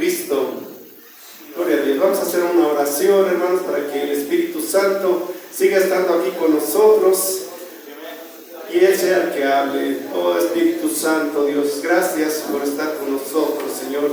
Jesucristo. Gloria a Dios. Vamos a hacer una oración, hermanos, para que el Espíritu Santo siga estando aquí con nosotros y Él sea el que hable. Oh Espíritu Santo, Dios, gracias por estar con nosotros, Señor.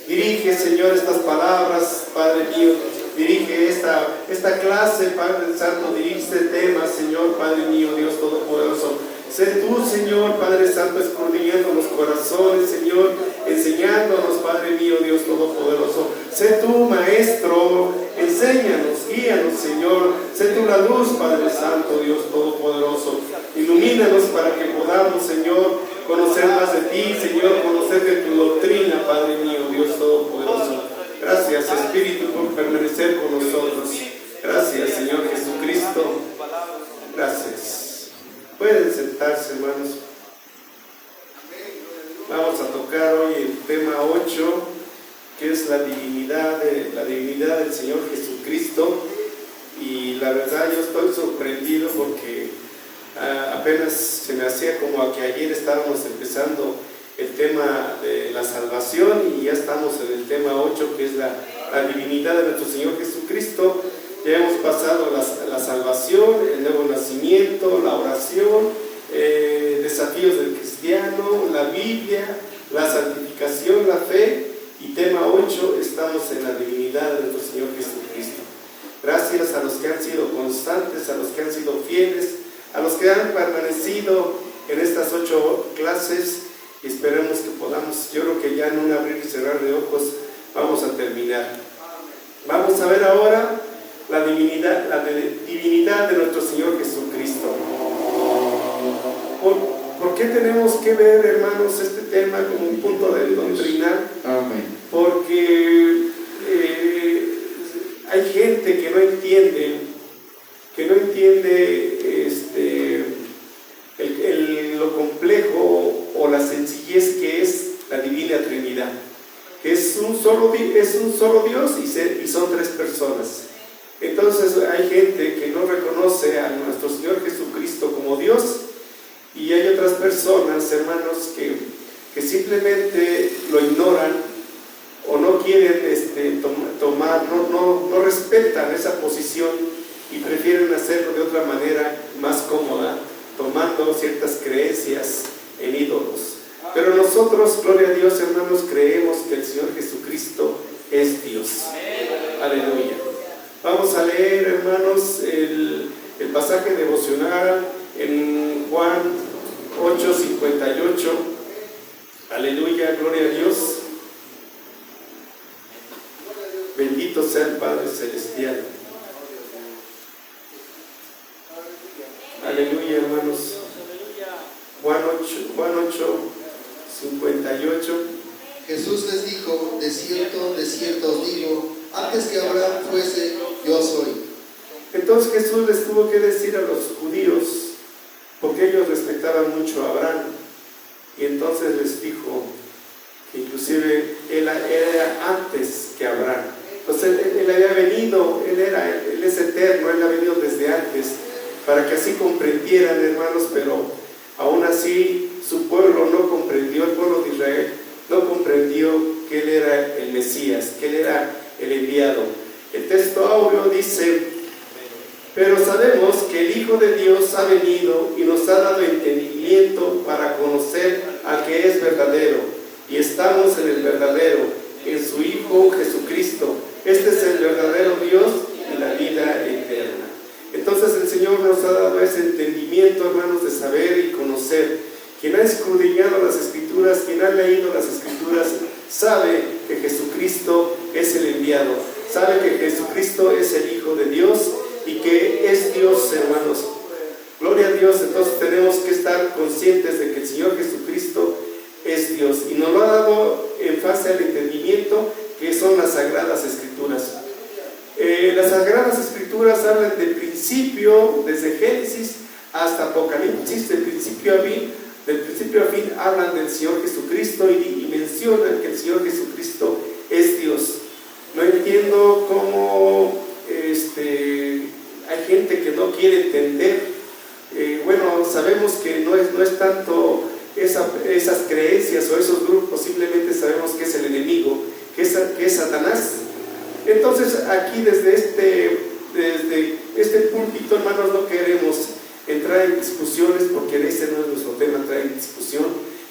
Dirige, Señor, estas palabras, Padre mío. Dirige esta clase, Padre Santo. Dirige este tema, Señor, Padre mío, Dios Todopoderoso. Sé tú, Señor, Padre Santo, escudriñando los corazones, Señor, enseñándonos, Padre mío, Dios Todopoderoso. Sé tú, Maestro, enséñanos, guíanos, Señor. Sé tú la luz, Padre Santo, Dios Todopoderoso. Ilumínanos para que podamos, Señor, conocer más de ti, Señor, conocer de tu doctrina, Padre mío, Dios Todopoderoso. Gracias, Espíritu, por permanecer con nosotros. Gracias, Señor Jesucristo. Gracias. Pueden sentarse, hermanos. Vamos a tocar hoy el tema 8, que es la divinidad del Señor Jesucristo. Y la verdad yo estoy sorprendido porque apenas se me hacía como que ayer estábamos empezando el tema de la salvación y ya estamos en el tema 8, que es la divinidad de nuestro Señor Jesucristo. Ya hemos pasado la salvación, el nuevo nacimiento, la oración, desafíos del cristiano, la Biblia, la santificación, la fe, y tema 8, estamos en la divinidad de nuestro Señor Jesucristo. Gracias a los que han sido constantes, a los que han sido fieles, a los que han permanecido en estas 8 clases, y esperemos que podamos, yo creo que ya en un abrir y cerrar de ojos vamos a terminar. Vamos a ver ahora la divinidad de nuestro Señor Jesucristo. ¿Por qué tenemos que ver, hermanos, este tema como un punto de doctrina? Amén. Porque hay gente que no entiende lo complejo o la sencillez que es la Divina Trinidad, que es un solo Dios y son 3 personas. Entonces hay gente que no reconoce a nuestro Señor Jesucristo como Dios, y hay otras personas, hermanos, que simplemente lo ignoran o no quieren tomar, no respetan esa posición y prefieren hacerlo de otra manera más cómoda, tomando ciertas creencias en ídolos. Pero nosotros, gloria a Dios, hermanos, creemos que el Señor Jesucristo es Dios. Aleluya. Vamos a leer, hermanos, el pasaje devocional en Juan 8:58. Aleluya, gloria a Dios. Bendito sea el Padre Celestial. Aleluya, hermanos. Juan 8:58. Jesús les dijo: de cierto os digo, antes que Abraham fuese, yo soy. Entonces Jesús les tuvo que decir a los judíos, porque ellos respetaban mucho a Abraham, y entonces les dijo que inclusive él era antes que Abraham. Entonces él había venido, él es eterno, él ha venido desde antes, para que así comprendieran, hermanos, pero aún así su pueblo no comprendió, el pueblo de Israel no comprendió que él era el Mesías, que él era el enviado. El texto áureo dice: pero sabemos que el Hijo de Dios ha venido y nos ha dado entendimiento para conocer al que es verdadero, y estamos en el verdadero, en su Hijo Jesucristo. Este es el verdadero Dios y la vida eterna. Entonces el Señor nos ha dado ese entendimiento, hermanos, de saber y conocer. Quien ha escudriñado las Escrituras, quien ha leído las Escrituras, sabe que Jesucristo es el enviado, sabe que Jesucristo es el Hijo de Dios y que es Dios, hermanos. Gloria a Dios. Entonces tenemos que estar conscientes de que el Señor Jesucristo es Dios, y nos lo ha dado en base al entendimiento que son las Sagradas Escrituras. Las Sagradas Escrituras hablan del principio, desde Génesis hasta Apocalipsis, del principio a fin hablan del Señor Jesucristo y mencionan que el Señor Jesucristo es Dios. No entiendo cómo hay gente que no quiere entender. Bueno, sabemos que no es tanto esas creencias o esos grupos, simplemente sabemos que es el enemigo, que es es Satanás. Entonces aquí desde este púlpito, hermanos, no queremos entrar en discusiones, porque ese no es nuestro tema, entrar en discusión,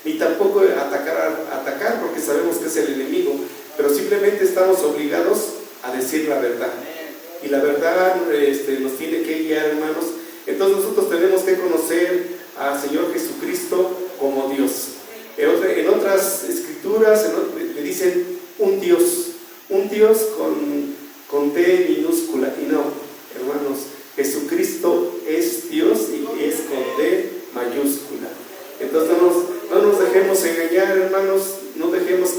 ni tampoco atacar, porque sabemos que es el enemigo, pero simplemente estamos obligados a decir la verdad. Y la verdad nos tiene que guiar, hermanos. Entonces nosotros tenemos que conocer al Señor Jesucristo como Dios. En otras escrituras le dicen un Dios con D minúscula, y no, hermanos, Jesucristo es Dios y es con D mayúscula. Entonces no nos dejemos engañar, hermanos, no dejemos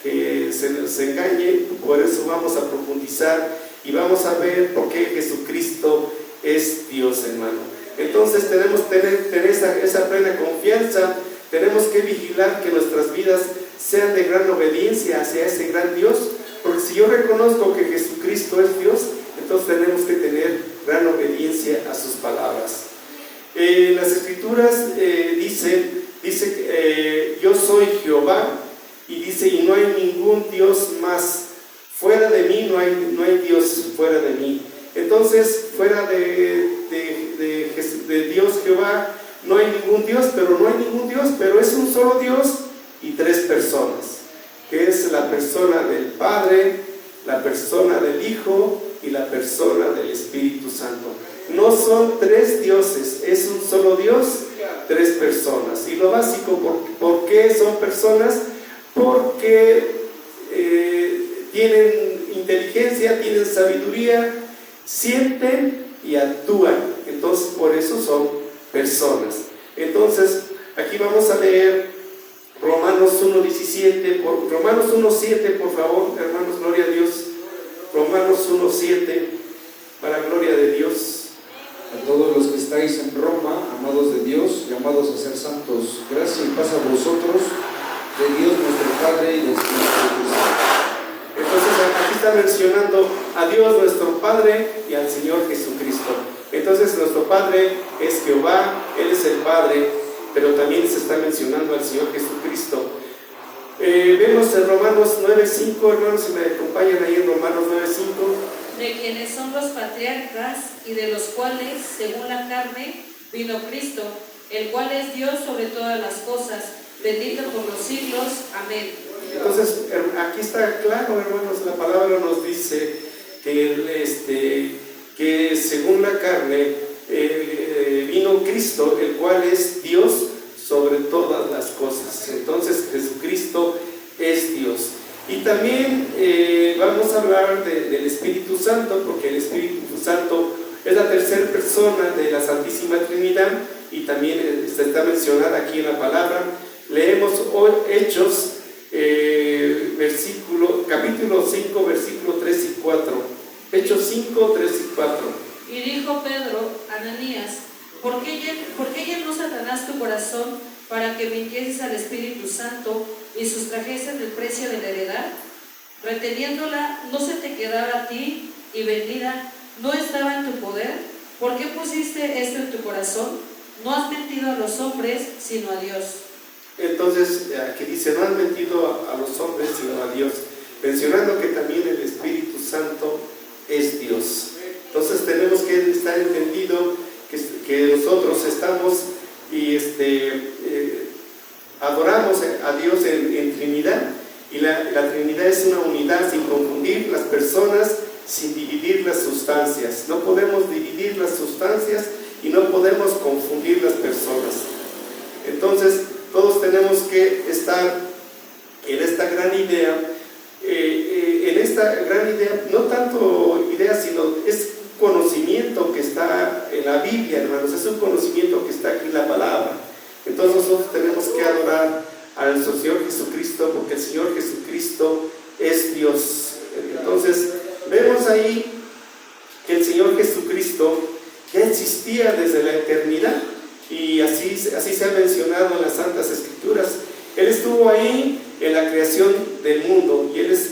que se nos engañe. Por eso vamos a profundizar y vamos a ver por qué Jesucristo es Dios, hermano. Entonces tenemos que tener esa plena confianza. Tenemos que vigilar que nuestras vidas sean de gran obediencia hacia ese gran Dios, porque si yo reconozco que Jesucristo es Dios, entonces tenemos que tener gran obediencia a sus palabras. Las escrituras dice yo soy Jehová, y dice, y no hay ningún Dios más. Fuera de mí no hay Dios fuera de mí. Entonces, fuera de Dios Jehová no hay ningún Dios, pero es un solo Dios y tres personas, que es la persona del Padre, la persona del Hijo y la persona del Espíritu Santo. No son tres dioses, es un solo Dios, tres personas. Y lo básico, ¿por qué son personas? Porque tienen inteligencia, tienen sabiduría, sienten y actúan. Entonces, por eso son personas. Entonces, aquí vamos a leer Romanos 1:17, Romanos 1:7, por favor, hermanos, gloria a Dios. Romanos 1:7, para gloria de Dios. A todos los que estáis en Roma, amados de Dios, llamados a ser santos, gracia y paz a vosotros, de Dios nuestro Padre y del Espíritu Santo. Entonces aquí está mencionando a Dios nuestro Padre y al Señor Jesucristo. Entonces nuestro Padre es Jehová, Él es el Padre, pero también se está mencionando al Señor Jesucristo. Vemos en Romanos 9:5, hermanos, si me acompañan ahí en Romanos 9:5. De quienes son los patriarcas y de los cuales, según la carne, vino Cristo, el cual es Dios sobre todas las cosas, bendito por los siglos. Amén. Entonces, aquí está claro, hermanos, la palabra nos dice que según la carne vino Cristo, el cual es Dios sobre todas las cosas. Entonces, Jesucristo es Dios. Y también vamos a hablar del Espíritu Santo, porque el Espíritu Santo es la tercera persona de la Santísima Trinidad, y también se está mencionada aquí en la palabra. Leemos hoy Hechos, capítulo 5, versículo 3 y 4. Hechos 5, 3 y 4. Y dijo Pedro, Ananías, ¿por qué llenó Satanás tu corazón para que mintieses al Espíritu Santo y sustrajeses el precio de la heredad? Reteniéndola, ¿no se te quedaba a ti? Y vendida, ¿no estaba en tu poder? ¿Por qué pusiste esto en tu corazón? No has mentido a los hombres, sino a Dios. Entonces, aquí dice, no han mentido a los hombres, sino a Dios, mencionando que también el Espíritu Santo es Dios. Entonces tenemos que estar entendido que nosotros estamos y adoramos a Dios en Trinidad, y la Trinidad es una unidad sin confundir las personas, sin dividir las sustancias. No podemos dividir las sustancias y no podemos confundir las personas. Entonces todos tenemos que estar en esta gran idea, no tanto idea, sino es conocimiento que está en la Biblia, hermanos, es un conocimiento que está aquí en la palabra. Entonces nosotros tenemos que adorar al Señor Jesucristo, porque el Señor Jesucristo es Dios. Entonces vemos ahí que el Señor Jesucristo ya existía desde la eternidad, y así se ha mencionado en las Santas Escrituras. Él estuvo ahí en la creación del mundo, y Él es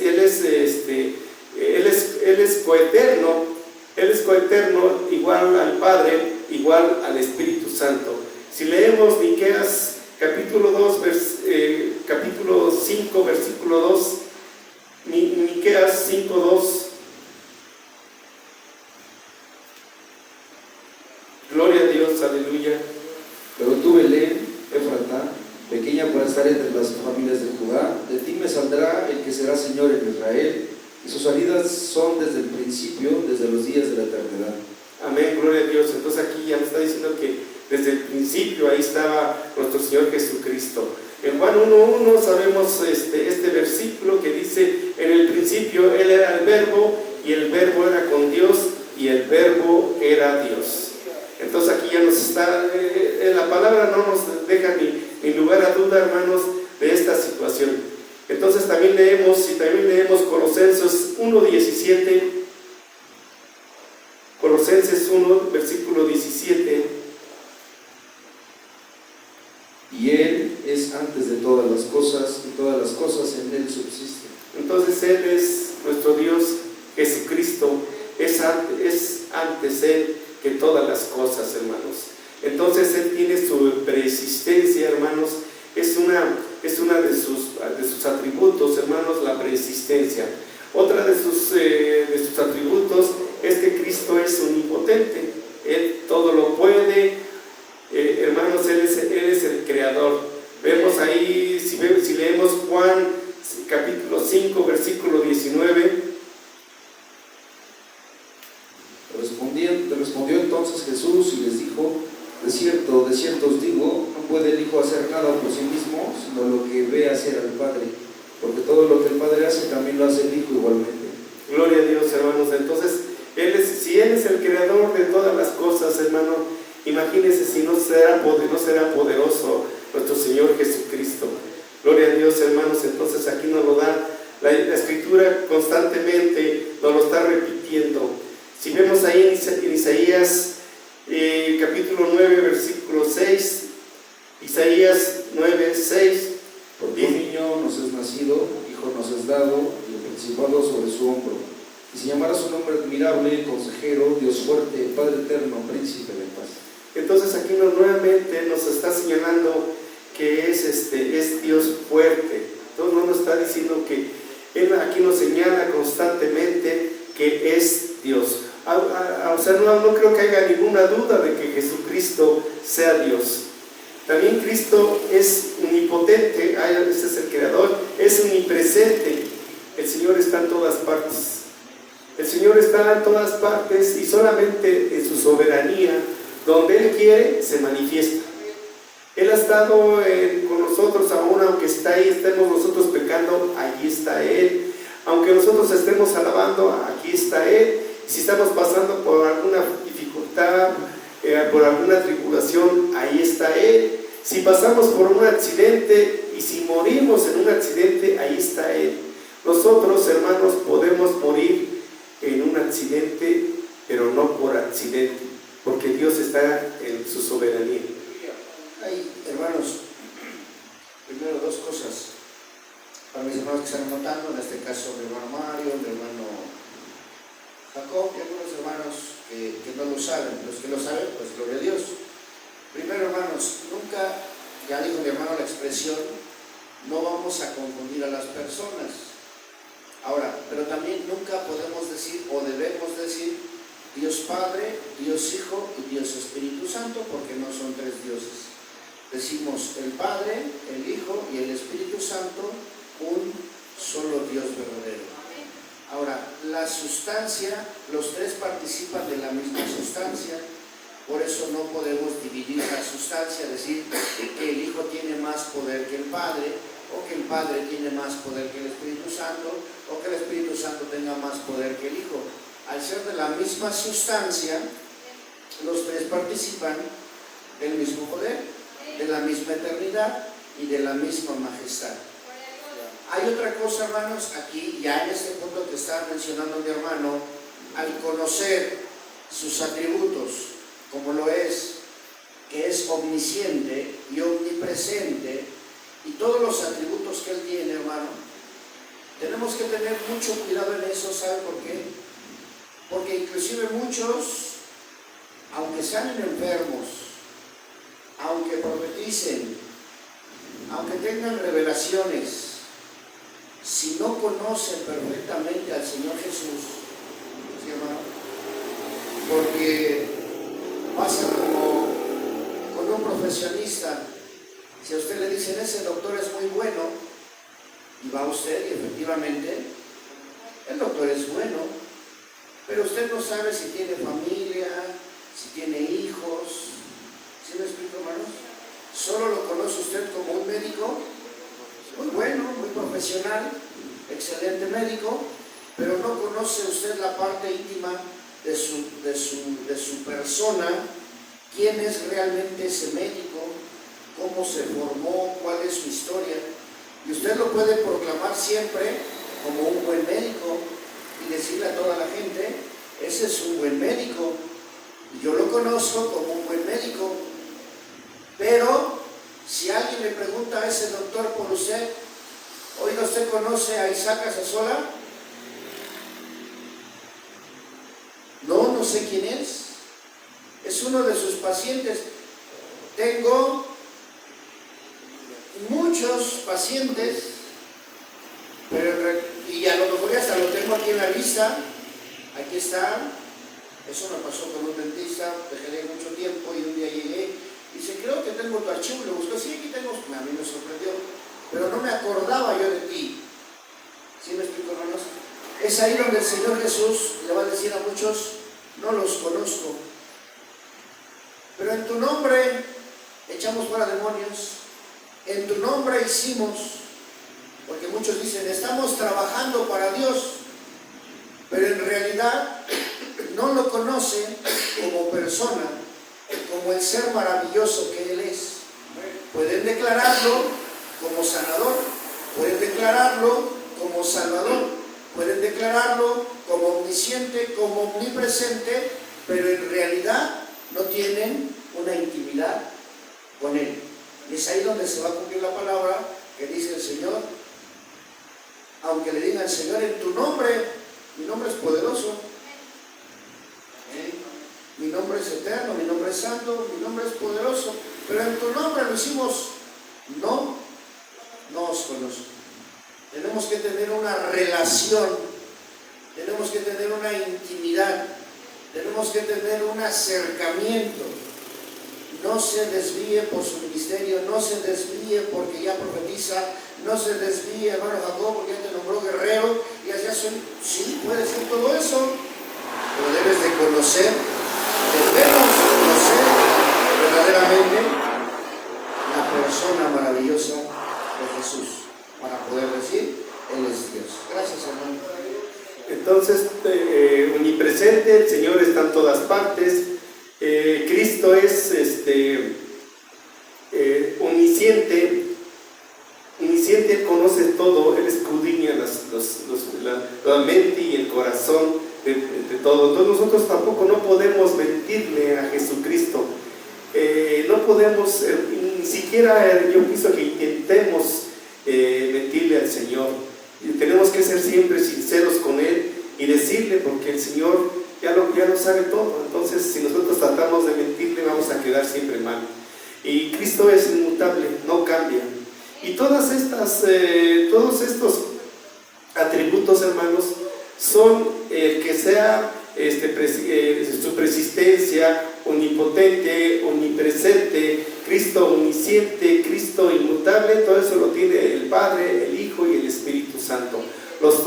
coeterno. Él es coeterno, igual al Padre, igual al Espíritu Santo. Si leemos Miqueas capítulo 5, versículo 2, Miqueas 5:2. Gloria a Dios, aleluya. Pero tú, Belén, Efrata, pequeña para estar entre las familias de Judá, de ti me saldrá el que será Señor en Israel, y sus salidas son desde el principio, desde los días de la eternidad. Amén, gloria a Dios. Entonces aquí ya me está diciendo que desde el principio ahí estaba nuestro Señor Jesucristo. En Juan 1:1 sabemos este versículo que dice: en el principio Él era el Verbo, y el Verbo era con Dios, y el Verbo era Dios. Entonces aquí ya nos está, la palabra no nos deja ni lugar a duda, hermanos, de esta situación. Entonces también leemos Colosenses 1:17, Colosenses 1, versículo 17. Y Él es antes de todas las cosas, y todas las cosas en Él subsisten. Entonces Él es nuestro Dios, Jesucristo, es antes Él que todas las cosas, hermanos. Entonces Él tiene su preexistencia, hermanos. Es una de sus atributos, hermanos, la preexistencia. Otra de sus atributos es que Cristo es omnipotente. Él todo lo puede, hermanos. Él es el creador. Vemos ahí, si leemos Juan capítulo 5, versículo 19. Respondió entonces Jesús y les dijo: de cierto os digo, no puede el Hijo hacer nada por sí mismo, sino lo que ve hacer al Padre, porque todo lo que el Padre hace también lo hace el Hijo igualmente. Gloria a Dios, hermanos. Entonces, si Él es el creador de todas las cosas, hermano, imagínense si no será poderoso nuestro Señor Jesucristo. Gloria a Dios, hermanos. Entonces aquí nos lo da la Escritura constantemente, nos lo está repitiendo. Si vemos ahí en Isaías capítulo 9, versículo 6, Isaías 9, 6, porque un niño nos es nacido, hijo nos es dado, y el principado sobre su hombro, y se llamará su nombre admirable, consejero, Dios fuerte, Padre eterno, príncipe de paz. Entonces aquí nuevamente nos está señalando que es Dios fuerte. Entonces no nos está diciendo que Él aquí nos señala constantemente que es Dios. O sea, no creo que haya ninguna duda de que Jesucristo sea Dios. También Cristo es omnipotente, ese es el creador, es omnipresente. El Señor está en todas partes. El Señor está en todas partes y solamente en su soberanía, donde Él quiere, se manifiesta. Él ha estado con nosotros aún, aunque estemos nosotros pecando, allí está Él. Aunque nosotros estemos alabando, aquí está Él. Si estamos pasando por alguna dificultad, por alguna tribulación, ahí está Él. Si pasamos por un accidente y si morimos en un accidente, ahí está Él. Nosotros, hermanos, podemos morir en un accidente, pero no por accidente, porque Dios está en su soberanía. Hay, hermanos, primero dos cosas. Para mis hermanos que están anotando, en este caso mi hermano Mario, mi hermano Jacob y algunos hermanos que no lo saben. Los que lo saben, pues gloria a Dios. Primero, hermanos, nunca, ya dijo mi hermano la expresión, no vamos a confundir a las personas. Ahora, pero también nunca podemos decir o debemos decir Dios Padre, Dios Hijo y Dios Espíritu Santo, porque no son tres dioses. Decimos el Padre, el Hijo y el Espíritu Santo, un solo Dios verdadero. Ahora, la sustancia, los tres participan de la misma sustancia, por eso no podemos dividir la sustancia, decir que el Hijo tiene más poder que el Padre, o que el Padre tiene más poder que el Espíritu Santo, o que el Espíritu Santo tenga más poder que el Hijo. Al ser de la misma sustancia, los tres participan del mismo poder, de la misma eternidad y de la misma majestad. Hay otra cosa, hermanos, aquí, ya en este punto que estaba mencionando mi hermano, al conocer sus atributos, como lo es, que es omnisciente y omnipresente, y todos los atributos que Él tiene, hermano, tenemos que tener mucho cuidado en eso. ¿Sabe por qué? Porque inclusive muchos, aunque sean enfermos, aunque profeticen, aunque tengan revelaciones, si no conocen perfectamente al Señor Jesús, ¿sí, hermano? Porque pasa como con un profesionista. Si a usted le dicen, ese doctor es muy bueno, y va usted y efectivamente el doctor es bueno, pero usted no sabe si tiene familia, si tiene hijos. ¿Sí me explico, hermanos? Solo lo conoce usted como un médico muy bueno, muy profesional, excelente médico, pero no conoce usted la parte íntima de su persona, quién es realmente ese médico, cómo se formó, cuál es su historia. Y usted lo puede proclamar siempre como un buen médico y decirle a toda la gente, ese es un buen médico, y yo lo conozco como un buen médico. Pero si alguien le pregunta a ese doctor por usted, oiga, ¿usted conoce a Isaac Casasola? No sé quién es. Es uno de sus pacientes. Tengo muchos pacientes, y a lo mejor hasta lo tengo aquí en la lista. Aquí está. Eso me pasó con un dentista, dejé mucho tiempo y un día llegué y dice, creo que tengo tu archivo, y lo busco, sí, aquí tengo. A mí me sorprendió, pero no me acordaba yo de ti. ¿Sí me explico, hermanos? Es ahí donde el Señor Jesús le va a decir a muchos, no los conozco, pero en tu nombre echamos fuera demonios, en tu nombre hicimos, porque muchos dicen, estamos trabajando para Dios, pero en realidad no lo conocen como persona, como el ser maravilloso que Él es. Pueden declararlo como sanador, pueden declararlo como salvador, pueden declararlo como omnisciente, como omnipresente, pero en realidad no tienen una intimidad con Él. Y es ahí donde se va a cumplir la palabra que dice el Señor. Aunque le digan, Señor, en tu nombre, mi nombre es poderoso, mi nombre es eterno, mi nombre es santo, mi nombre es poderoso, pero en tu nombre lo hicimos, no os conozco. Tenemos que tener una relación, tenemos que tener una intimidad, tenemos que tener un acercamiento. No se desvíe por su ministerio, no se desvíe porque ya profetiza, no se desvíe, hermano Jacob, porque ya te nombró guerrero, y ya soy, sí, puede ser todo eso, pero debes de conocer, debemos conocer verdaderamente la persona maravillosa de Jesús, para poder decir, Él es Dios. Gracias, hermano. Entonces, omnipresente, el Señor está en todas partes. Cristo es omnisciente, Él conoce todo, Él escudriña la mente y el corazón de todo. Entonces nosotros tampoco no podemos mentirle a Jesucristo, no podemos, ni siquiera yo pienso que intentemos mentirle al Señor. Y tenemos que ser siempre sinceros con Él y decirle, porque el Señor ya lo sabe todo. Entonces, si nosotros tratamos de mentirle, vamos a quedar siempre mal. Y Cristo es inmutable, no cambia. Y todos estos atributos, hermanos, son el que sea su persistencia, omnipotente, omnipresente, Cristo omnisciente, Cristo inmutable. Todo eso lo tiene el Padre, el Hijo y el Espíritu Santo. Los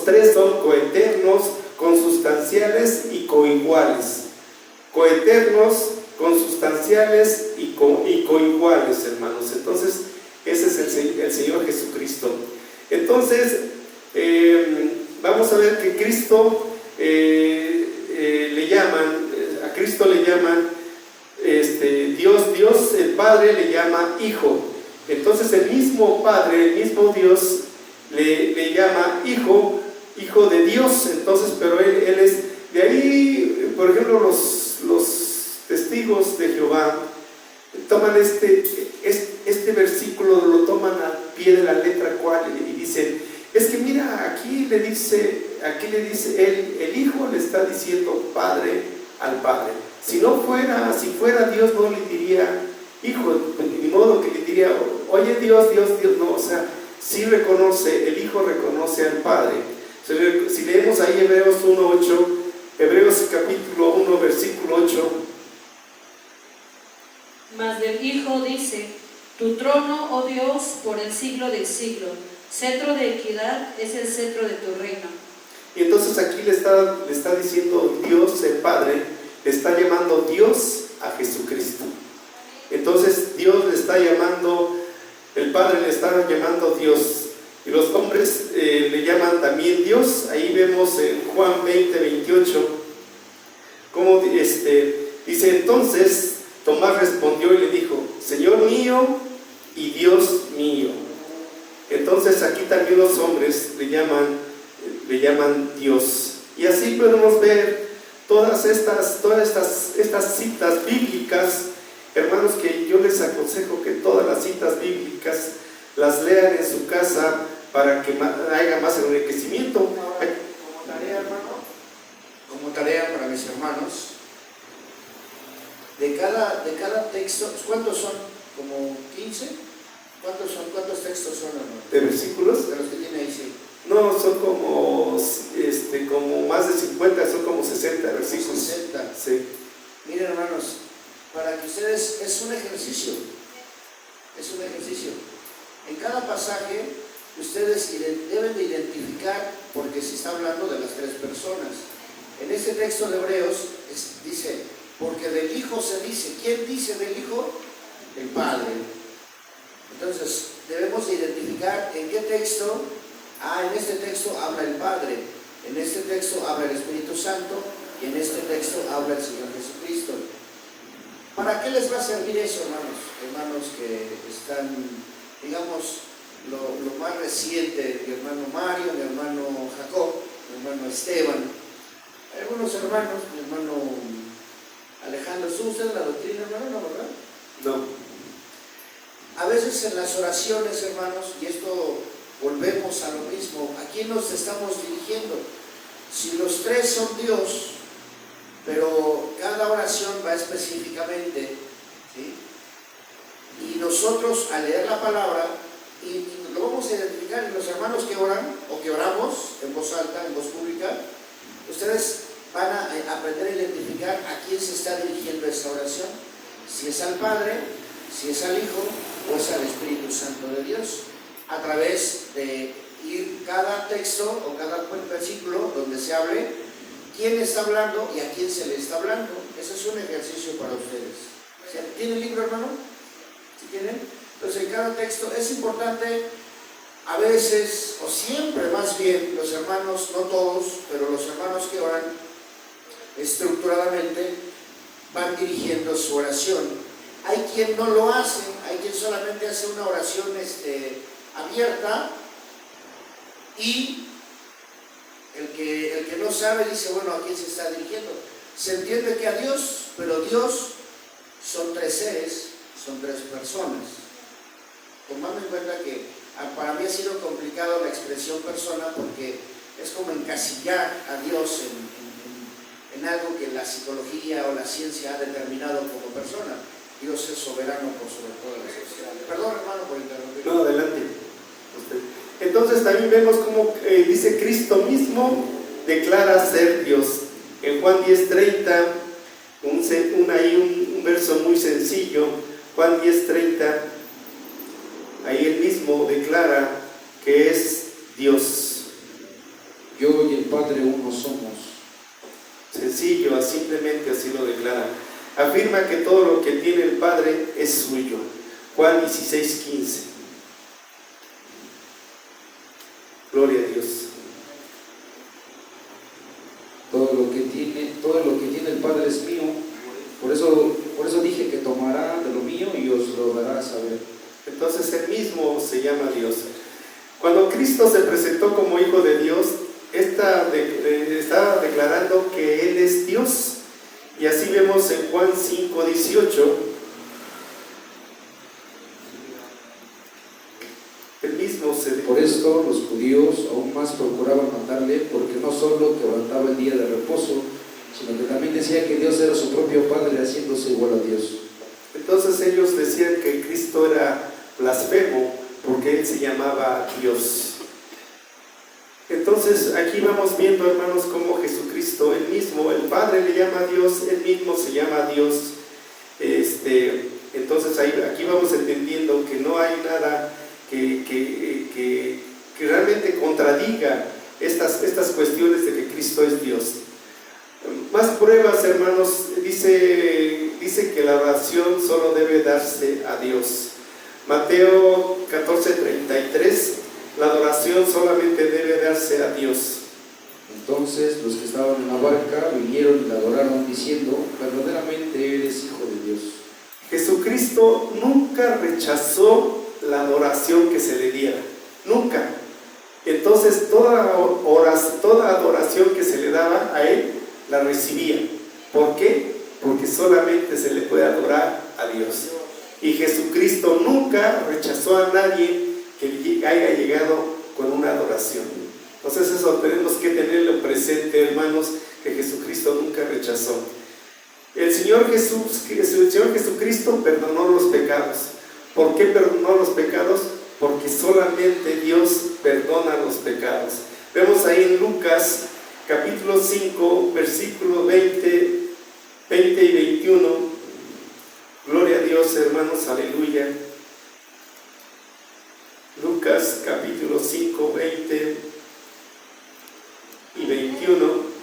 tres son coeternos, consustanciales y coiguales. Coeternos, consustanciales y coiguales, hermanos. Entonces, ese es el Señor Jesucristo. Entonces, vamos a ver que Cristo a Cristo le llaman Dios, el Padre le llama Hijo. Entonces el mismo Padre, el mismo Dios le llama Hijo de Dios. Entonces, pero él es, de ahí, por ejemplo, los testigos de Jehová toman este versículo, lo toman al pie de la letra cual, y dicen, es que mira, aquí le dice él, el Hijo le está diciendo Padre al Padre. Si fuera Dios, no le diría Hijo, ni modo que le diría, oye Dios, no, o sea, sí reconoce, el Hijo reconoce al Padre. Si leemos ahí Hebreos 1:8, Hebreos capítulo 1, versículo 8. Mas del Hijo dice: tu trono, oh Dios, por el siglo del siglo, cetro de equidad es el cetro de tu reino. Y entonces aquí le está diciendo Dios, el Padre, le está llamando Dios a Jesucristo. Entonces Dios le está llamando, el Padre le está llamando Dios, y los hombres le llaman también Dios. Ahí vemos en Juan 20:28, como dice, entonces Tomás respondió y le dijo: Señor mío y Dios mío. Entonces aquí también los hombres le llaman Dios. Y así podemos ver todas estas citas bíblicas, hermanos, que yo les aconsejo que todas las citas bíblicas las lean en su casa para que haya más enriquecimiento. Como tarea, hermano, como tarea para mis hermanos, de cada texto, ¿cuántos son? ¿Como 15? ¿Cuántos textos son, hermano? ¿De versículos? De los que tiene ahí, sí. No, son como más de 50, son como 60 versículos. 60. Sí. Miren, hermanos, para que ustedes, es un ejercicio. En cada pasaje, ustedes deben de identificar, porque se está hablando de las tres personas. En este texto de Hebreos dice: porque del Hijo se dice. ¿Quién dice del Hijo? El Padre. Entonces, debemos de identificar en qué texto. En este texto habla el Padre, en este texto habla el Espíritu Santo, y en este texto habla el Señor Jesucristo. ¿Para qué les va a servir eso, hermanos? Hermanos que están, digamos, lo más reciente, mi hermano Mario, mi hermano Jacob, mi hermano Esteban, algunos hermanos, mi hermano Alejandro. ¿Son ustedes la doctrina, hermano? ¿No, verdad? No. A veces en las oraciones, hermanos, y esto volvemos a lo mismo, ¿a quién nos estamos dirigiendo? Si los tres son Dios, pero cada oración va específicamente, ¿sí? Y nosotros al leer la palabra, y lo vamos a identificar en los hermanos que oran, o que oramos en voz alta, en voz pública, ustedes van a aprender a identificar a quién se está dirigiendo esta oración, si es al Padre, si es al Hijo, o es al Espíritu Santo de Dios, a través de ir cada texto o cada versículo donde se hable, quién está hablando y a quién se le está hablando. Ese es un ejercicio para ustedes. ¿Tienen libro, hermano? ¿Sí tienen? Entonces, en cada texto es importante, a veces, o siempre más bien, los hermanos, no todos, pero los hermanos que oran estructuradamente van dirigiendo su oración. Hay quien no lo hace, hay quien solamente hace una oración abierta, y el que no sabe dice: bueno, ¿a quién se está dirigiendo? Se entiende que a Dios, pero Dios son tres seres, son tres personas. Tomando en cuenta que para mí ha sido complicado la expresión persona, porque es como encasillar a Dios en algo que la psicología o la ciencia ha determinado como persona. Dios es soberano por sobre todas las cosas. Perdón, hermano, por interrumpir. No, adelante. Entonces también vemos cómo dice Cristo mismo declara ser Dios. En Juan 10:30, un verso muy sencillo, Juan 10:30, ahí él mismo declara que es Dios. Yo y el Padre uno somos. Sencillo, simplemente así lo declara. Afirma que todo lo que tiene el Padre es suyo. Juan 16:15. Gloria a Dios. Todo lo que tiene el Padre es mío. Por eso dije que tomará de lo mío y os lo dará a saber. Entonces él mismo se llama Dios. Cuando Cristo se presentó como Hijo de Dios, estaba declarando que Él es Dios. Y así vemos en Juan 5:18, él mismo se... Por esto los judíos aún más procuraban matarle, porque no solo quebrantaba el día de reposo, sino que también decía que Dios era su propio Padre, haciéndose igual a Dios. Entonces ellos decían que Cristo era blasfemo, porque Él se llamaba Dios. Entonces aquí vamos viendo, hermanos, cómo Jesucristo, Él mismo, el Padre le llama a Dios, Él mismo se llama Dios. Entonces aquí vamos entendiendo que no hay nada que realmente contradiga estas cuestiones de que Cristo es Dios. Más pruebas, hermanos, dice que la oración solo debe darse a Dios. Mateo 14:33, la adoración solamente debe darse a Dios. Entonces los que estaban en la barca vinieron y le adoraron diciendo: verdaderamente eres Hijo de Dios. Jesucristo nunca rechazó la adoración que se le diera, nunca. Entonces toda adoración que se le daba a Él, la recibía. ¿Por qué? Porque solamente se le puede adorar a Dios. Y Jesucristo nunca rechazó a nadie que haya llegado con una adoración. Entonces eso tenemos que tenerlo presente, hermanos, que Jesucristo nunca rechazó. El Señor Jesucristo perdonó los pecados. ¿Por qué perdonó los pecados? Porque solamente Dios perdona los pecados. Vemos ahí en Lucas capítulo 5, versículos 20 y 21. Gloria a Dios, hermanos, aleluya. Lucas capítulo 5, 20 y 21.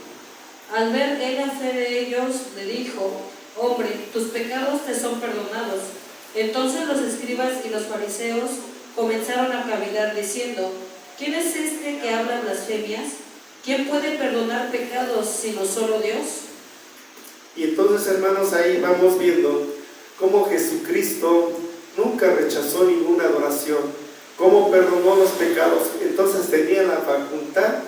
Al ver él la fe de ellos, le dijo: hombre, tus pecados te son perdonados. Entonces los escribas y los fariseos comenzaron a cavilar diciendo: ¿quién es este que habla blasfemias? ¿Quién puede perdonar pecados sino solo Dios? Y entonces, hermanos, ahí vamos viendo cómo Jesucristo nunca rechazó ninguna adoración, cómo perdonó los pecados. Entonces tenía la facultad,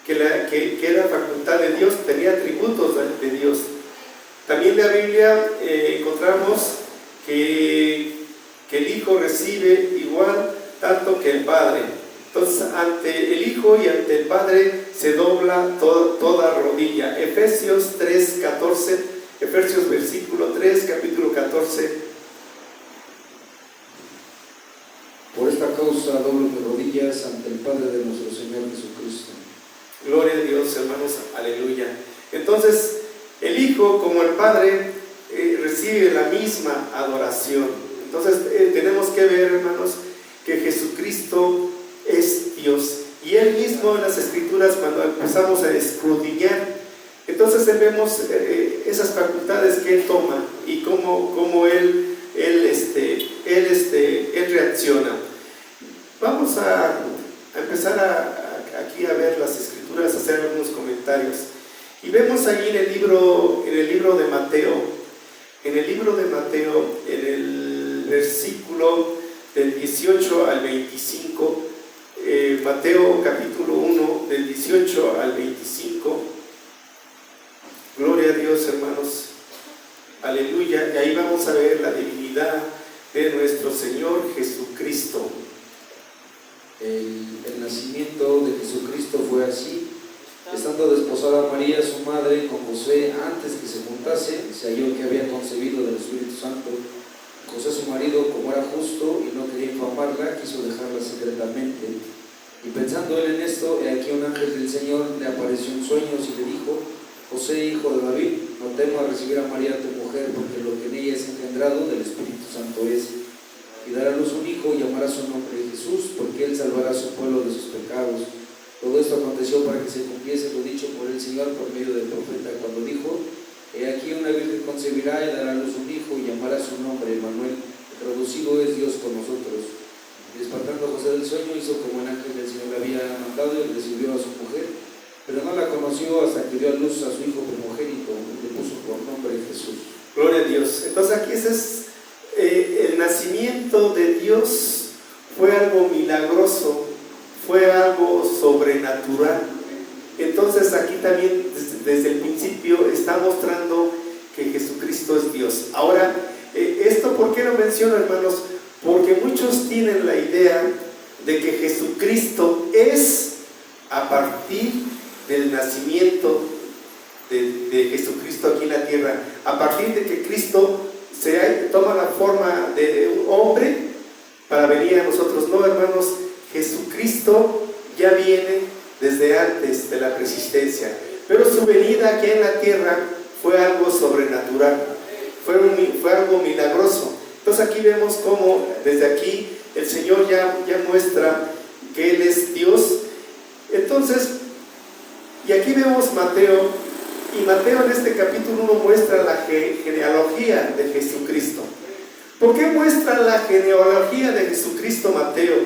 que era facultad de Dios, tenía atributos de Dios. También en la Biblia encontramos que el Hijo recibe igual tanto que el Padre. Entonces ante el Hijo y ante el Padre se dobla toda rodilla. Efesios 3:14, Efesios versículo 3, capítulo 14. Por esta causa doblo mis rodillas ante el Padre de nuestro Señor Jesucristo. Gloria a Dios, hermanos, aleluya. Entonces el Hijo como el Padre recibe la misma adoración. Entonces tenemos que ver, hermanos, que Jesucristo es Dios, y Él mismo en las Escrituras, cuando empezamos a escudriñar, entonces vemos esas facultades que Él toma y cómo Él reacciona. Vamos a empezar aquí a ver las Escrituras, a hacer algunos comentarios, y vemos ahí en el libro de Mateo, en el versículo del 18 al 25, Mateo capítulo 1, del 18 al 25. Gloria a Dios, hermanos, aleluya. Y ahí vamos a ver la divinidad de nuestro Señor Jesucristo. El nacimiento de Jesucristo fue así. Estando desposada María, su madre, con José, antes que se juntase, se halló que había concebido del Espíritu Santo. José, su marido, como era justo y no quería infamarla, quiso dejarla secretamente. Y pensando él en esto, he aquí un ángel del Señor le apareció en sueños y le dijo: José, hijo de David, no temas recibir a María tu mujer, porque lo que en ella es engendrado del Espíritu Santo es. Y dará a luz un hijo y llamará su nombre Jesús, porque él salvará a su pueblo de sus pecados. Todo esto aconteció para que se cumpliese lo dicho por el Señor por medio del profeta, cuando dijo: he aquí una virgen concebirá y dará a luz un hijo y llamará su nombre Emmanuel, que traducido es Dios con nosotros. Y despertando José del sueño, hizo como el ángel del Señor le había mandado y recibió a su mujer, pero no la conoció hasta que dio a luz a su hijo primogénito y le puso por nombre Jesús. Gloria a Dios. Entonces aquí ese es el nacimiento de Dios. Fue algo milagroso, fue algo sobrenatural. Entonces aquí también desde el principio está mostrando que Jesucristo es Dios. Ahora, ¿esto por qué lo menciono, hermanos? Porque muchos tienen la idea de que Jesucristo es a partir del nacimiento de Jesucristo aquí en la tierra, a partir de que Cristo toma la forma de un hombre para venir a nosotros. No, hermanos, Jesucristo ya viene desde antes de la preexistencia, pero su venida aquí en la tierra fue algo sobrenatural, fue algo milagroso. Entonces aquí vemos cómo desde aquí el Señor ya muestra que Él es Dios. Entonces, y aquí vemos Mateo, y Mateo en este capítulo 1 muestra la genealogía de Jesucristo. ¿Por qué muestra la genealogía de Jesucristo Mateo?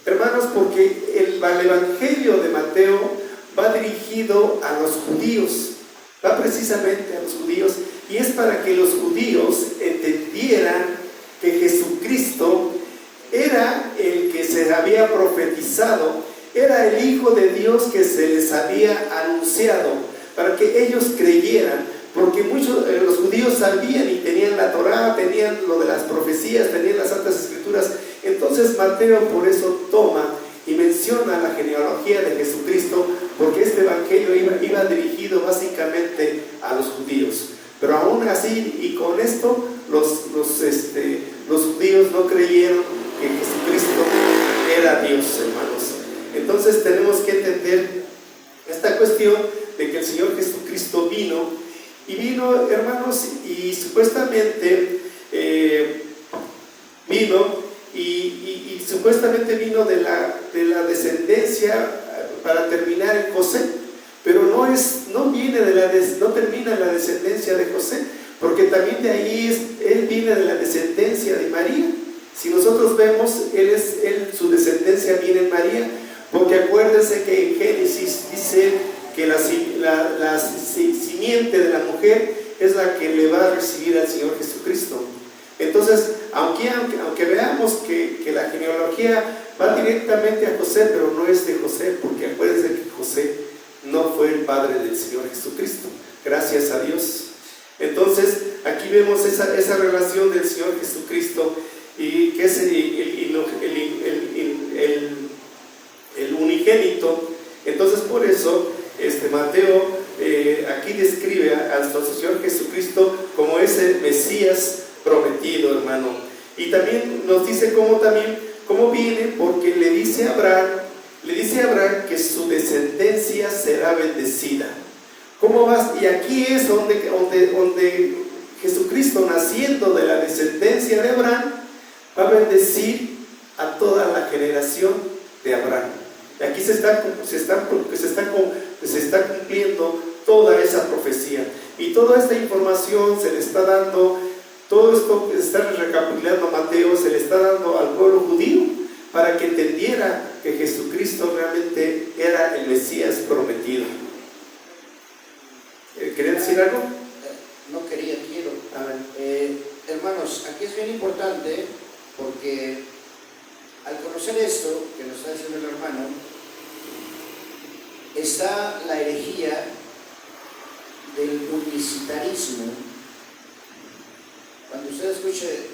Hermanos, porque el Evangelio de Mateo va dirigido a los judíos, va precisamente a los judíos, y es para que los judíos entendieran que Jesucristo era el que se había profetizado, era el Hijo de Dios que se les había anunciado, para que ellos creyeran, porque muchos los judíos sabían y tenían la Torá, tenían lo de las profecías, tenían las Santas Escrituras. Entonces Mateo por eso toma y menciona la genealogía de Jesucristo, porque este evangelio iba dirigido básicamente a los judíos. Pero aún así, y con esto, los judíos no creyeron que Jesucristo era Dios, hermanos. Entonces tenemos que entender esta cuestión de que el Señor Jesucristo vino, hermanos, y supuestamente vino de la descendencia para terminar en José, pero no termina en la descendencia de José, porque también de ahí él viene de la descendencia de María. Si nosotros vemos, su descendencia viene en María, porque acuérdense que en Génesis dice que la simiente de la mujer es la que le va a recibir al Señor Jesucristo. Entonces, aunque veamos que la genealogía va directamente a José, pero no es de José, porque acuérdense que José no fue el padre del Señor Jesucristo, gracias a Dios. Entonces, aquí vemos esa relación del Señor Jesucristo, y que es el unigénito. Entonces, por eso Mateo aquí describe al Señor Jesucristo como ese Mesías prometido, hermano. Y también nos dice cómo viene, porque le dice a Abraham que su descendencia será bendecida. ¿Cómo vas? Y aquí es donde Jesucristo, naciendo de la descendencia de Abraham, va a bendecir a toda la generación de Abraham. Y aquí se está cumpliendo toda esa profecía, y toda esta información se le está dando, todo esto que se está recapitulando Mateo, se le está dando al pueblo judío para que entendiera que Jesucristo realmente era el Mesías prometido. ¿Querían decir algo? No quería, quiero. Hermanos, aquí es bien importante, porque al conocer esto que nos está diciendo el hermano, está la herejía del unicitarismo. Cuando usted escuche,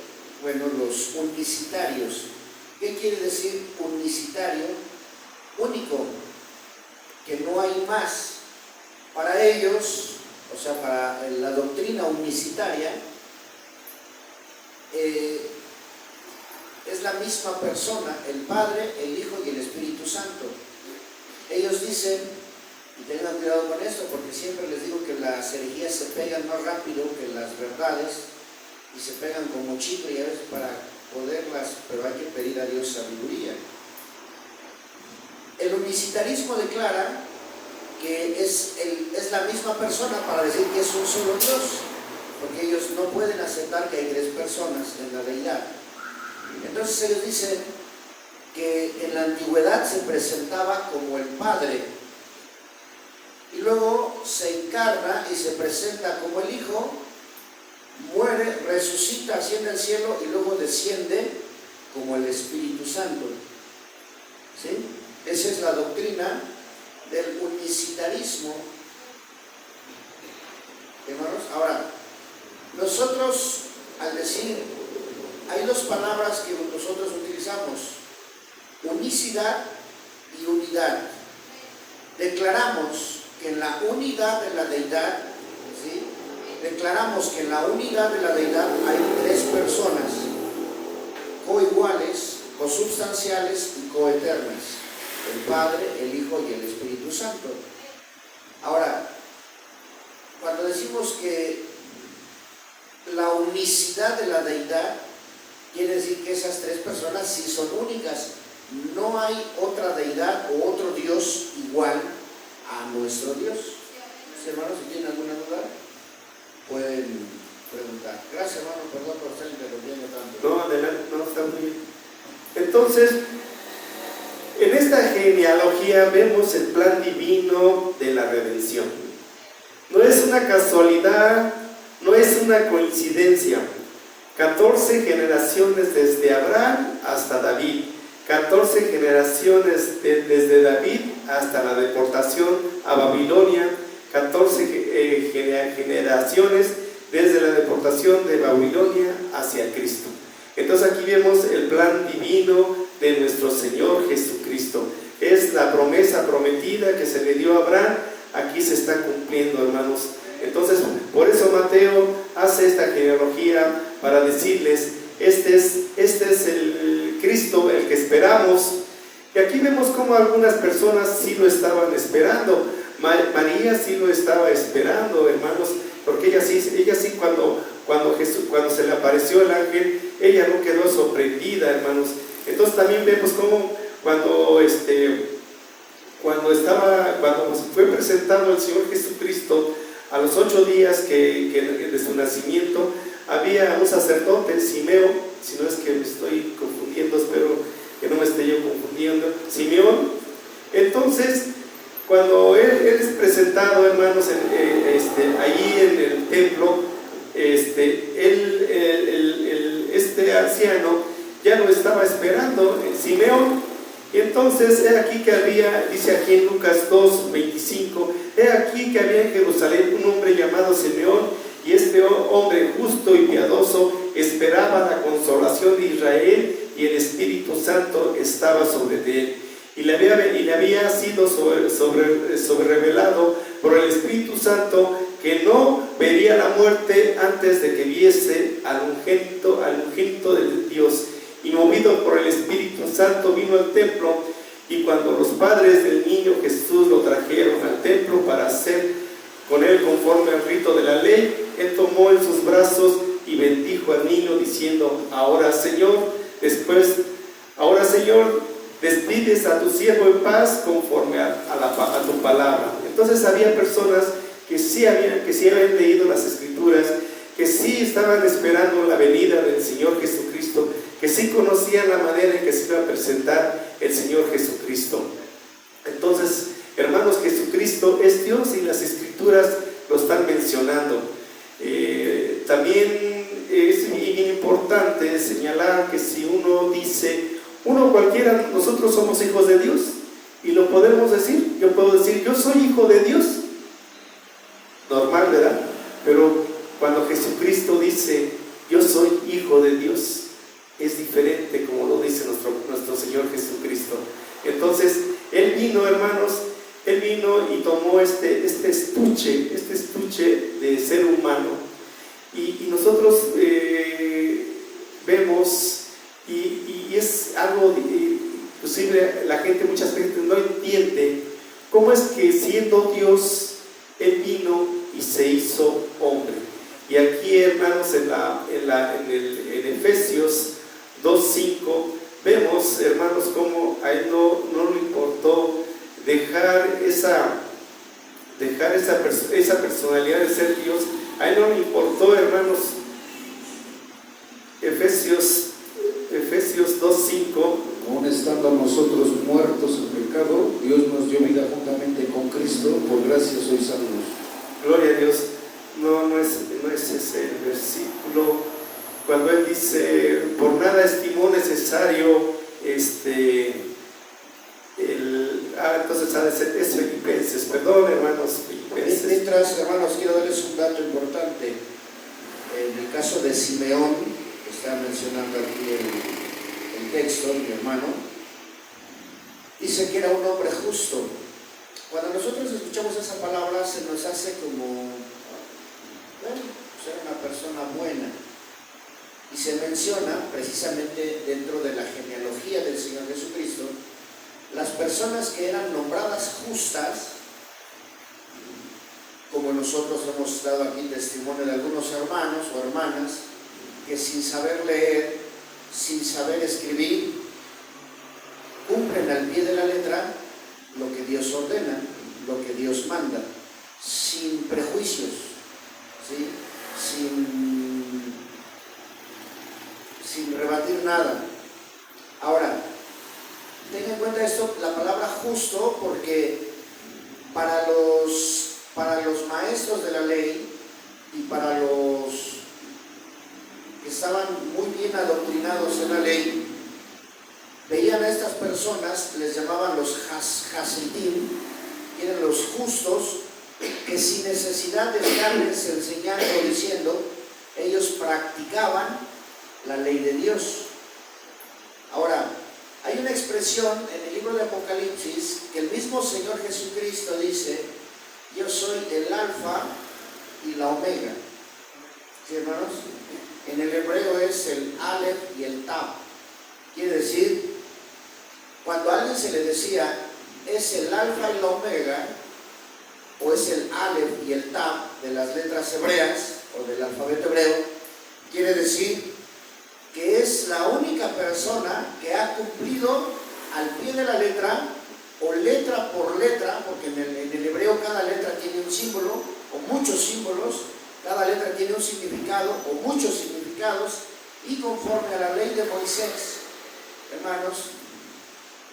los unicitarios, ¿qué quiere decir unicitario? Único, que no hay más. Para ellos, o sea, para la doctrina unicitaria, es la misma persona, el Padre, el Hijo y el Espíritu Santo. Ellos dicen, y tengan cuidado con esto, porque siempre les digo que las herejías se pegan más rápido que las verdades, y se pegan como chicle, y a veces para poderlas, pero hay que pedir a Dios sabiduría. El unicitarismo declara que es la misma persona para decir que es un solo Dios, porque ellos no pueden aceptar que hay tres personas en la deidad. Entonces ellos dicen que en la antigüedad se presentaba como el Padre, y luego se encarna y se presenta como el Hijo, muere, resucita, asciende al cielo y luego desciende como el Espíritu Santo. ¿Sí? Esa es la doctrina del unicitarismo, hermanos. Ahora, nosotros al decir, hay dos palabras que nosotros utilizamos: unicidad y unidad. Declaramos que en la unidad de la deidad, ¿sí? Declaramos que en la unidad de la deidad hay tres personas coiguales, consubstanciales y coeternas, el Padre, el Hijo y el Espíritu Santo. Ahora, cuando decimos que la unicidad de la deidad, quiere decir que esas tres personas sí son únicas. No hay otra deidad o otro Dios igual a nuestro Dios. ¿Sí, hermanos, si tienen alguna duda, pueden preguntar? Gracias, hermano, perdón por estar interrumpiendo tanto. No, adelante, no, está muy bien. Entonces, en esta genealogía vemos el plan divino de la redención. No es una casualidad, no es una coincidencia. 14 generaciones desde Abraham hasta David. 14 generaciones desde David hasta la deportación a Babilonia. 14 generaciones desde la deportación de Babilonia hacia Cristo. Entonces aquí vemos el plan divino de nuestro Señor Jesucristo. Es la promesa prometida que se le dio a Abraham, aquí se está cumpliendo, hermanos. Entonces, por eso Mateo hace esta genealogía para decirles, este es el Cristo, el que esperamos. Y aquí vemos cómo algunas personas sí lo estaban esperando. María sí lo estaba esperando, hermanos, porque ella sí cuando se le apareció el ángel, ella no quedó sorprendida, hermanos. Entonces también vemos cómo cuando fue presentado el Señor Jesucristo, a los 8 días de su nacimiento, había un sacerdote, Simeón, si no es que me estoy confundiendo, espero que no me esté yo confundiendo, Simeón. Entonces, cuando él es presentado, hermanos, allí en el templo, este anciano ya lo estaba esperando, Simeón. Y entonces, he aquí que había, dice aquí en Lucas 2:25, he aquí que había en Jerusalén un hombre llamado Simeón, y este hombre justo y piadoso esperaba la consolación de Israel, y el Espíritu Santo estaba sobre él. Y le había sido revelado por el Espíritu Santo que no vería la muerte antes de que viese al ungento de Dios. Y movido por el Espíritu Santo vino al templo, y cuando los padres del niño Jesús lo trajeron al templo para hacer con él conforme al rito de la ley, él tomó en sus brazos y bendijo al niño diciendo, ahora Señor, despides a tu siervo en paz conforme a tu palabra. Entonces había personas que sí habían leído las Escrituras, que sí estaban esperando la venida del Señor Jesucristo, que sí conocían la manera en que se iba a presentar el Señor Jesucristo. Entonces, hermanos, Jesucristo es Dios y las Escrituras lo están mencionando. También es bien importante señalar que si uno dice, cualquiera, nosotros somos hijos de Dios, y lo podemos decir. Yo puedo decir, yo soy hijo de Dios, normal, ¿verdad? Pero cuando Jesucristo dice, yo soy hijo de Dios, es diferente, como lo dice nuestro Señor Jesucristo. Entonces, Él vino, hermanos, Él vino y tomó este estuche de ser humano, y nosotros vemos, y es algo, inclusive la gente, muchas veces no entiende cómo es que siendo Dios, Él vino y se hizo hombre. Y aquí, hermanos, en Efesios 2:5, vemos, hermanos, cómo a Él no le importó dejar esa personalidad de ser Dios. A Él no le importó, hermanos. Efesios 2:5. Aun estando nosotros muertos en pecado, Dios nos dio vida juntamente con Cristo, por gracia sois salvos. Gloria a Dios. No es ese el versículo. Cuando Él dice, por nada estimó necesario, entonces ha de ser, es Filipenses, perdón, hermanos, Filipenses. Mientras, hermanos, quiero darles un dato importante. En el caso de Simeón, que está mencionando aquí el texto, mi hermano, dice que era un hombre justo. Cuando nosotros escuchamos esa palabra, se nos hace como, bueno, ser una persona buena. Y y se menciona precisamente dentro de la genealogía del Señor Jesucristo, las personas que eran nombradas justas, como nosotros hemos dado aquí testimonio de algunos hermanos o hermanas, que sin saber leer, sin saber escribir, cumplen al pie de la letra lo que Dios ordena, lo que Dios manda, sin prejuicios, ¿sí? sin rebatir nada. Ahora, tengan en cuenta esto, la palabra justo, porque para los maestros de la ley y para los que estaban muy bien adoctrinados en la ley, veían a estas personas, les llamaban los hasidim, que eran los justos, que sin necesidad de estarles enseñando o diciendo, ellos practicaban la ley de Dios. Ahora, hay una expresión en el libro de Apocalipsis que el mismo Señor Jesucristo dice: yo soy el alfa y la omega. ¿Sí, hermanos? En el hebreo es el Aleph y el Tab. Quiere decir, cuando a alguien se le decía es el alfa y la omega, o es el Aleph y el Tab de las letras hebreas o del alfabeto hebreo, quiere decir que es la única persona que ha cumplido al pie de la letra o letra por letra, porque en el hebreo cada letra tiene un símbolo o muchos símbolos, cada letra tiene un significado o muchos significados, y conforme a la ley de Moisés, hermanos,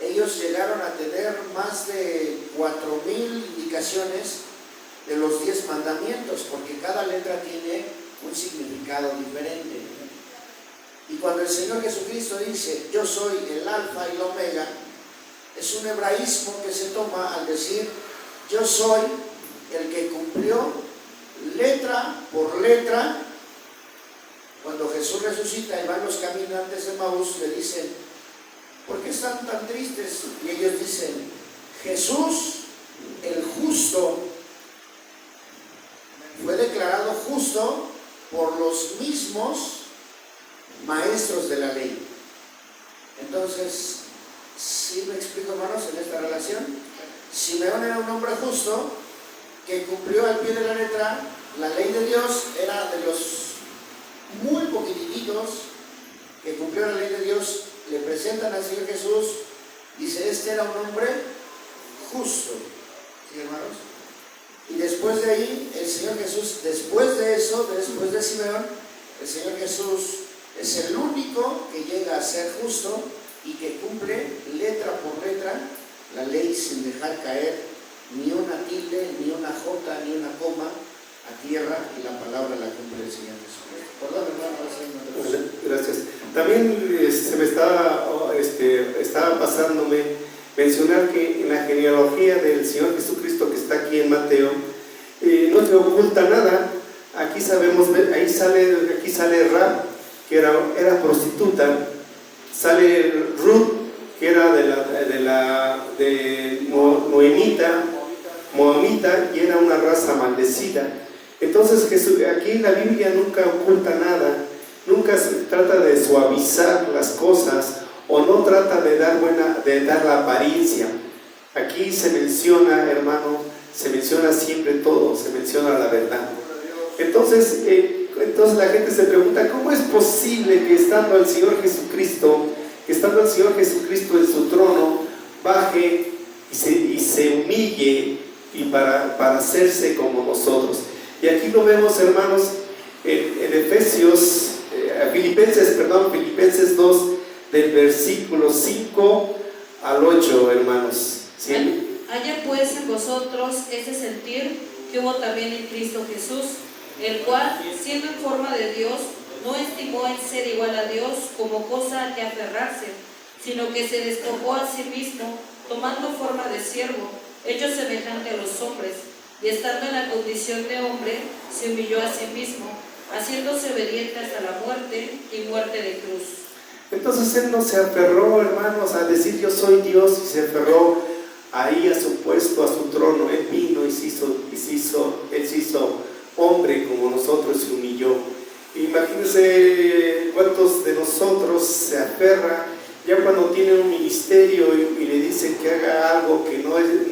ellos llegaron a tener más de 4,000 indicaciones de los 10 mandamientos, porque cada letra tiene un significado diferente. Y cuando el Señor Jesucristo dice yo soy el alfa y la omega, es un hebraísmo que se toma al decir yo soy el que cumplió letra por letra. Cuando Jesús resucita y van los caminantes de Maús, le dicen: ¿por qué están tan tristes? Y ellos dicen: Jesús, el justo, fue declarado justo por los mismos maestros de la ley. Entonces, ¿sí me explico, hermanos, en esta relación? Simeón era un hombre justo que cumplió al pie de la letra la ley de Dios, era de los muy poquititos que cumplió la ley de Dios. Le presentan al Señor Jesús, dice: este era un hombre justo. ¿Sí, hermanos? Y después de ahí, el Señor Jesús, después de eso, después de Simeón, el Señor Jesús es el único que llega a ser justo y que cumple letra por letra la ley sin dejar caer ni una tilde, ni una jota, ni una coma a tierra, y la palabra la cumple el Señor Jesucristo. Perdón, hermano. Gracias. También se me estaba pasándome mencionar que en la genealogía del Señor Jesucristo que está aquí en Mateo, no se oculta nada. Aquí sabemos, aquí sale Rahab, que era prostituta, sale Ruth, que era de Moabita, y era una raza maldecida. Entonces aquí la Biblia nunca oculta nada, nunca se trata de suavizar las cosas o no trata de dar la apariencia. Aquí se menciona, hermano, se menciona siempre todo, se menciona la verdad. Entonces la gente se pregunta: ¿cómo es posible que estando el Señor Jesucristo en su trono, baje y se humille y para hacerse como nosotros? Y aquí lo vemos, hermanos, en Filipenses 2, del versículo 5 al 8, hermanos. ¿Sí? Haya pues en vosotros ese sentir que hubo también en Cristo Jesús, el cual, siendo en forma de Dios, no estimó el ser igual a Dios como cosa a que aferrarse, sino que se despojó a sí mismo, tomando forma de siervo, hecho semejante a los hombres, y estando en la condición de hombre, se humilló a sí mismo, haciéndose obediente hasta la muerte y muerte de cruz. Entonces él no se aferró, hermanos, a decir yo soy Dios, y se aferró ahí a su puesto, a su trono. Él vino y se hizo hombre como nosotros, se humilló. Imagínense cuánto de nosotros se aferra ya cuando tiene un ministerio y le dicen que haga algo que no es de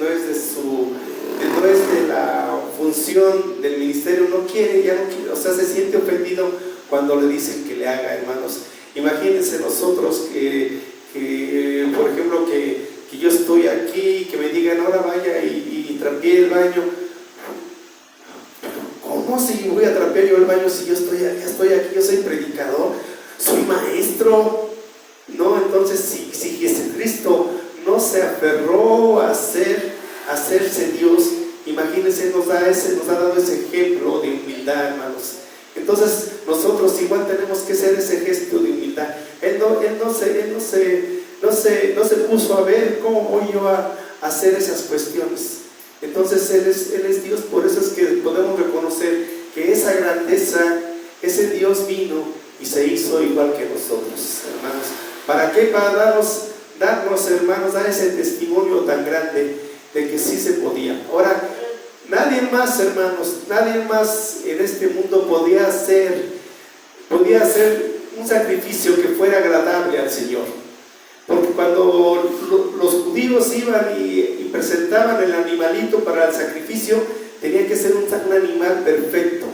la función del ministerio, no quiere, ya no quiere, o sea, se siente ofendido cuando le dicen que le haga, hermanos. Imagínense nosotros que por ejemplo, que yo estoy aquí y que me digan, ahora vaya y trapee el baño. ¿Cómo si voy a trapear yo el baño si yo estoy aquí, yo soy predicador, soy maestro? No, entonces si Jesucristo no se aferró a hacerse Dios, imagínense, nos ha dado ese ejemplo de humildad, hermanos. Entonces nosotros igual tenemos que hacer ese gesto de humildad. Él no se puso a ver cómo voy yo a hacer esas cuestiones. Entonces Él es Dios, por eso es que podemos reconocer que esa grandeza, ese Dios vino y se hizo igual que nosotros, hermanos. ¿Para qué? Para darnos, hermanos, dar ese testimonio tan grande de que sí se podía. Ahora, nadie más, hermanos, nadie más en este mundo podía hacer un sacrificio que fuera agradable al Señor. Porque cuando los judíos iban y presentaban el animalito para el sacrificio, tenía que ser un animal perfecto.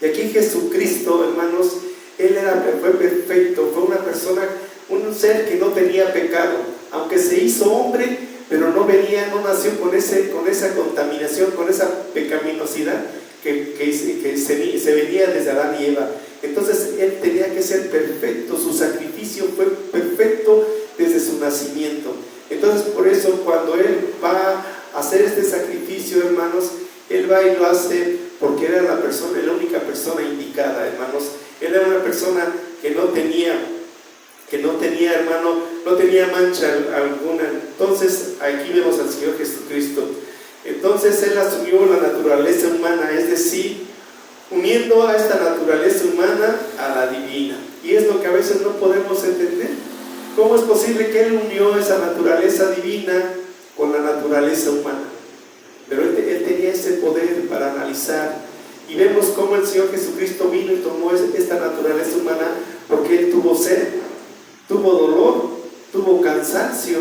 Y aquí Jesucristo, hermanos, Él fue perfecto, fue una persona, un ser que no tenía pecado, aunque se hizo hombre, pero no nació con esa contaminación, con esa pecaminosidad que se venía desde Adán y Eva. Entonces Él tenía que ser perfecto, su sacrificio fue perfecto desde su nacimiento. Entonces por eso cuando Él va a hacer este sacrificio, hermanos, Él va y lo hace porque era la única persona indicada, hermanos. Él era una persona que no tenía, hermano, no tenía mancha alguna. Entonces aquí vemos al Señor Jesucristo. Entonces Él asumió la naturaleza humana, es decir, uniendo a esta naturaleza humana a la divina. Y es lo que a veces no podemos entender. ¿Cómo es posible que Él unió esa naturaleza divina con la naturaleza humana? Pero Él tenía ese poder para analizar. Y vemos cómo el Señor Jesucristo vino y tomó esta naturaleza humana porque Él tuvo sed, tuvo dolor, tuvo cansancio.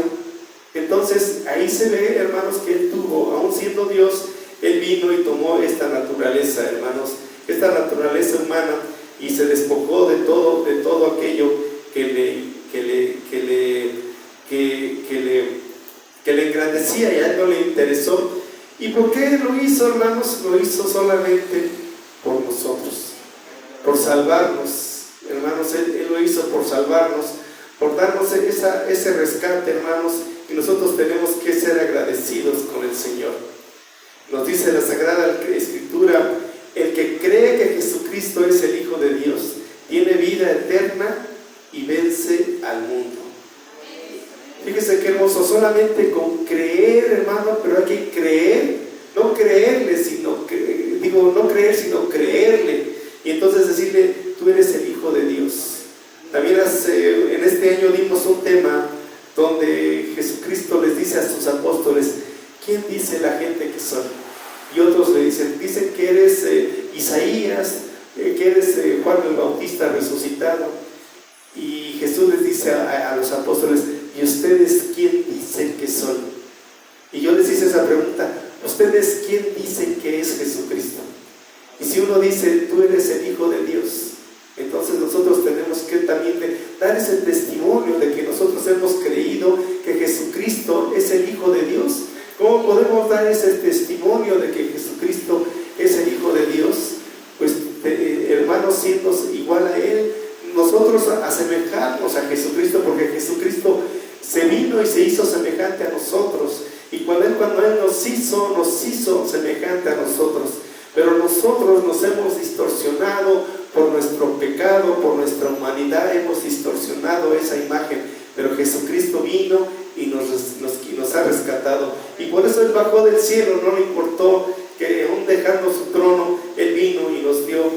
Entonces ahí se ve, hermanos, que Él tuvo, aún siendo Dios, Él vino y tomó esta naturaleza, hermanos, esta naturaleza humana, y se despojó de todo aquello que le engrandecía, y a Él no le interesó. ¿Y por qué lo hizo, hermanos? Lo hizo solamente por nosotros, por salvarnos, hermanos. Él lo hizo por salvarnos, por darnos ese rescate, hermanos, y nosotros tenemos que ser agradecidos con el Señor. Nos dice la Sagrada Escritura: el que cree que Jesucristo es el Hijo de Dios tiene vida eterna y vence al mundo. Fíjese qué hermoso, solamente con creer, hermano, pero hay que creer, no creerle, sino creerle. Y entonces decirle: tú eres el Hijo de Dios. También en este año dimos un tema donde Jesucristo les dice a sus apóstoles: ¿quién dice la gente que soy? Y otros le dicen que eres Isaías, que eres Juan el Bautista resucitado. Y Jesús les dice a los apóstoles: ¿y ustedes quién dicen que soy? Y yo les hice esa pregunta: ¿ustedes quién dicen que es Jesucristo? Y si uno dice: tú eres el Hijo de Dios, entonces nosotros tenemos que también dar ese testimonio de que nosotros hemos creído que Jesucristo es el Hijo de Dios. ¿Cómo podemos dar ese testimonio de que Jesucristo es el Hijo de Dios? Pues hermanos, siendo igual a Él, nosotros asemejarnos a Jesucristo, porque Jesucristo se vino y se hizo semejante a nosotros. Y cuando Él nos hizo semejante a nosotros. Pero nosotros nos hemos distorsionado por nuestro pecado, por nuestra humanidad, hemos distorsionado esa imagen. Pero Jesucristo vino y nos ha rescatado. Y por eso Él bajó del cielo, no le importó que aún dejando su trono, Él vino y nos dio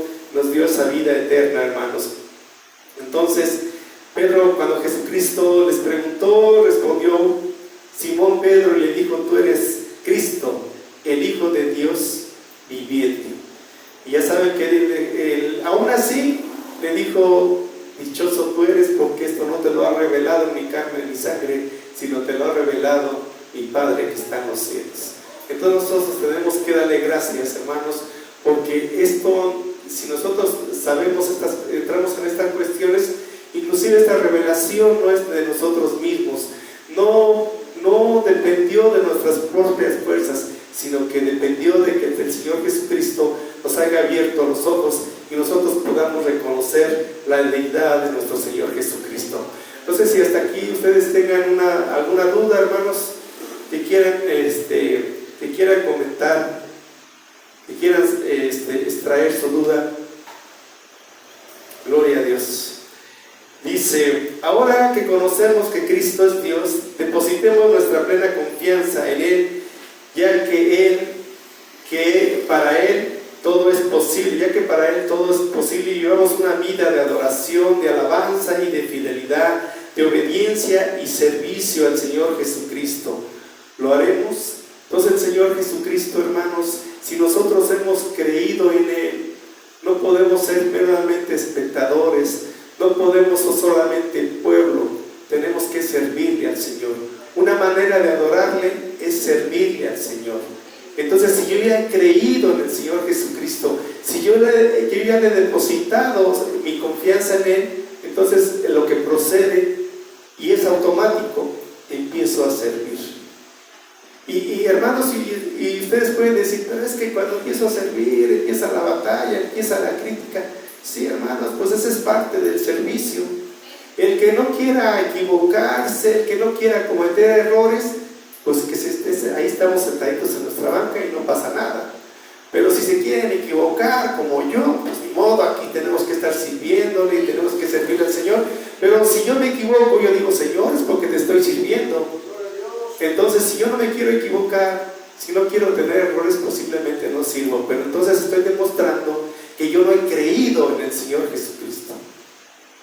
esa vida eterna, hermanos. Entonces, Pedro, cuando Jesucristo les preguntó, respondió Simón Pedro y le dijo: tú eres Cristo, el Hijo de Dios viviente. Y ya saben que aún así le dijo: dichoso tú eres porque esto no te lo ha revelado mi carne ni sangre, sino te lo ha revelado mi Padre que está en los cielos. Entonces nosotros tenemos que darle gracias, hermanos, porque esto, si nosotros sabemos entramos en estas cuestiones, inclusive esta revelación no es de nosotros mismos, no dependió de nuestras propias fuerzas, sino que dependió de que el Señor Jesucristo nos haya abierto los ojos y nosotros podamos reconocer la deidad de nuestro Señor Jesucristo. No sé si hasta aquí ustedes tengan alguna duda, hermanos, que quieran comentar, que quieran extraer su duda. Gloria a Dios. Dice, ahora que conocemos que Cristo es Dios, depositemos nuestra plena confianza en Él, ya que para Él todo es posible, y llevamos una vida de adoración, de alabanza y de fidelidad, de obediencia y servicio al Señor Jesucristo. ¿Lo haremos? Entonces el Señor Jesucristo, hermanos, si nosotros hemos creído en Él, no podemos ser meramente espectadores, no podemos ser solamente pueblo, tenemos que servirle al Señor. Una manera de adorarle es servirle al Señor. Entonces, si yo ya he creído en el Señor Jesucristo, si yo ya le he depositado mi confianza en Él, entonces lo que procede, y es automático, empiezo a servir. Y hermanos, y ustedes pueden decir, pero es que cuando empiezo a servir, empieza la batalla, empieza la crítica. Sí, hermanos, pues esa es parte del servicio. El que no quiera equivocarse, el que no quiera cometer errores, pues ahí estamos sentaditos en nuestra banca y no pasa nada. Pero si se quieren equivocar como yo, pues ni modo, aquí tenemos que estar sirviéndole y tenemos que servirle al Señor. Pero si yo me equivoco, yo digo, Señor, es porque te estoy sirviendo. Entonces, si yo no me quiero equivocar, si no quiero tener errores, posiblemente no sirvo. Pero entonces estoy demostrando que yo no he creído en el Señor Jesucristo.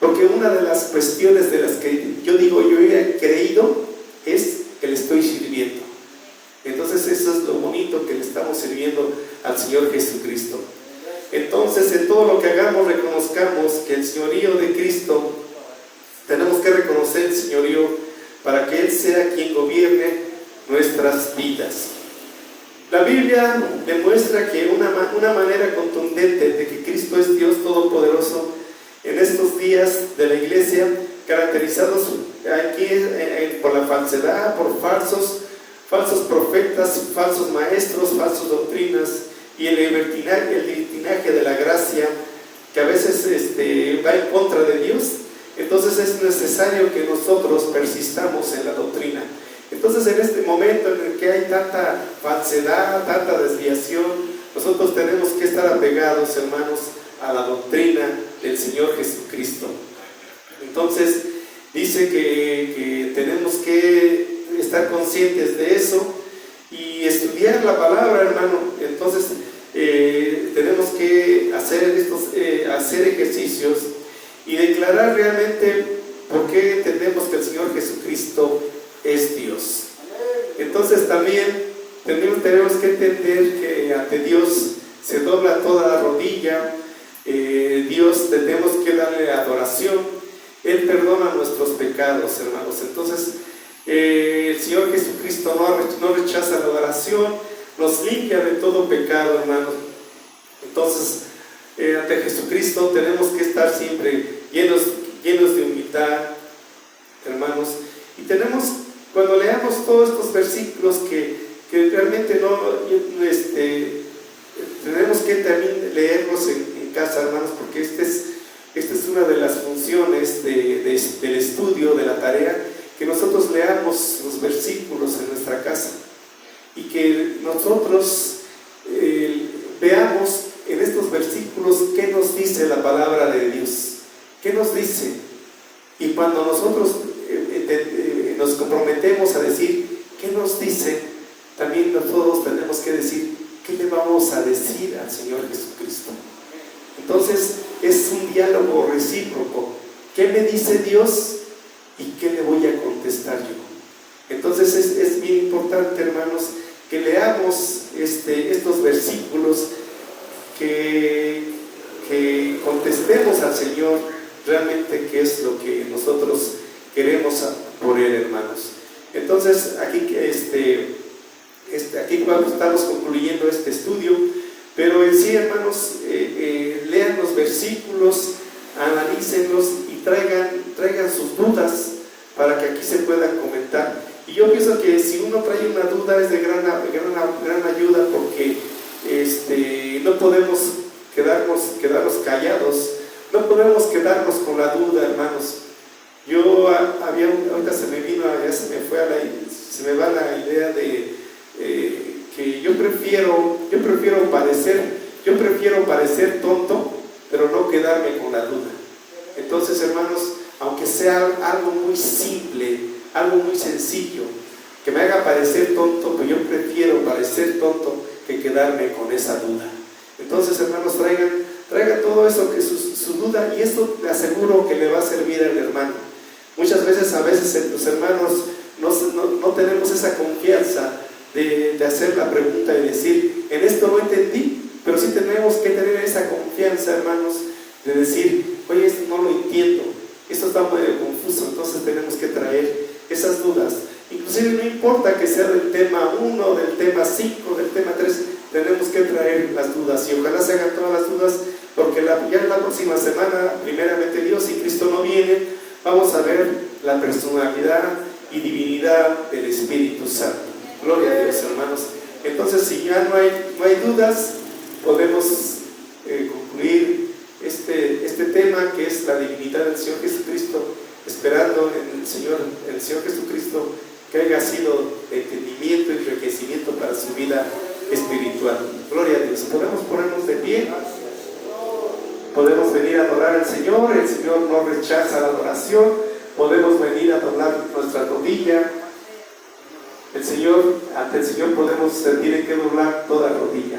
Porque una de las cuestiones de las que yo digo yo he creído es que le estoy sirviendo. Entonces eso es lo bonito, que le estamos sirviendo al Señor Jesucristo. Entonces en todo lo que hagamos reconozcamos que el señorío de Cristo, tenemos que reconocer el señorío para que Él sea quien gobierne nuestras vidas. La Biblia demuestra que una manera contundente de que Cristo es Dios Todopoderoso en estos días de la iglesia, caracterizados aquí por la falsedad, por falsos profetas, falsos maestros, falsas doctrinas y el libertinaje de la gracia, que a veces va en contra de Dios. Entonces es necesario que nosotros persistamos en la doctrina. Entonces en este momento en el que hay tanta falsedad, tanta desviación, nosotros tenemos que estar apegados, hermanos, a la doctrina del Señor Jesucristo. Entonces dice que tenemos que estar conscientes de eso y estudiar la palabra, hermano. Entonces tenemos que hacer ejercicios y declarar realmente por qué entendemos que el Señor Jesucristo es Dios. Entonces también tenemos que entender que ante Dios se dobla toda la rodilla. Dios, tenemos que darle adoración. Él perdona nuestros pecados, hermanos. Entonces el Señor Jesucristo no rechaza la adoración, nos limpia de todo pecado, hermanos. Entonces ante Jesucristo tenemos que estar siempre llenos de humildad, hermanos. Y cuando leamos todos estos versículos que realmente tenemos que también leerlos en casa, hermanos, porque esta es una de las funciones del estudio, de la tarea, que nosotros leamos los versículos en nuestra casa y que nosotros veamos en estos versículos qué nos dice la palabra de Dios, qué nos dice. Y cuando nosotros nos comprometemos a decir qué nos dice, también nosotros tenemos que decir qué le vamos a decir al Señor Jesucristo. Entonces es un diálogo recíproco. ¿Qué me dice Dios y qué le voy a contestar yo? Entonces es bien importante, hermanos, que leamos estos versículos, que contestemos al Señor, realmente qué es lo que nosotros queremos por Él, hermanos. Entonces, aquí estamos concluyendo este estudio, pero en sí, hermanos, lean los versículos, analícenlos y traigan sus dudas para que aquí se puedan comentar. Y yo pienso que si uno trae una duda es de gran ayuda, porque no podemos quedarnos callados, no podemos quedarnos con la duda, hermanos. Ahorita se me va la idea de que yo prefiero parecer tonto, pero no quedarme con la duda. Entonces, hermanos, aunque sea algo muy simple, algo muy sencillo, que me haga parecer tonto, pues yo prefiero parecer tonto que quedarme con esa duda. Entonces, hermanos, traigan todo eso, que su duda, y esto le aseguro que le va a servir al hermano. Muchas veces, los hermanos no tenemos esa confianza de hacer la pregunta y decir, en esto no entendí, pero sí tenemos que tener esa confianza, hermanos, de decir, oye, esto no lo entiendo, esto está medio confuso. Entonces tenemos que traer esas dudas. Inclusive no importa que sea del tema 1, del tema 5, del tema 3, tenemos que traer las dudas, y ojalá se hagan todas las dudas, porque ya en la próxima semana, primeramente Dios, si Cristo no viene, vamos a ver la personalidad y divinidad del Espíritu Santo. Gloria a Dios, hermanos. Entonces, si ya no hay dudas, podemos concluir este tema, que es la divinidad del Señor Jesucristo, esperando en el Señor Jesucristo que haya sido entendimiento y enriquecimiento para su vida espiritual. Gloria a Dios. Podemos ponernos de pie, podemos venir a adorar al Señor. El Señor no rechaza la adoración. Podemos venir a doblar nuestra rodilla. Ante el Señor podemos sentir en que doblar toda rodilla.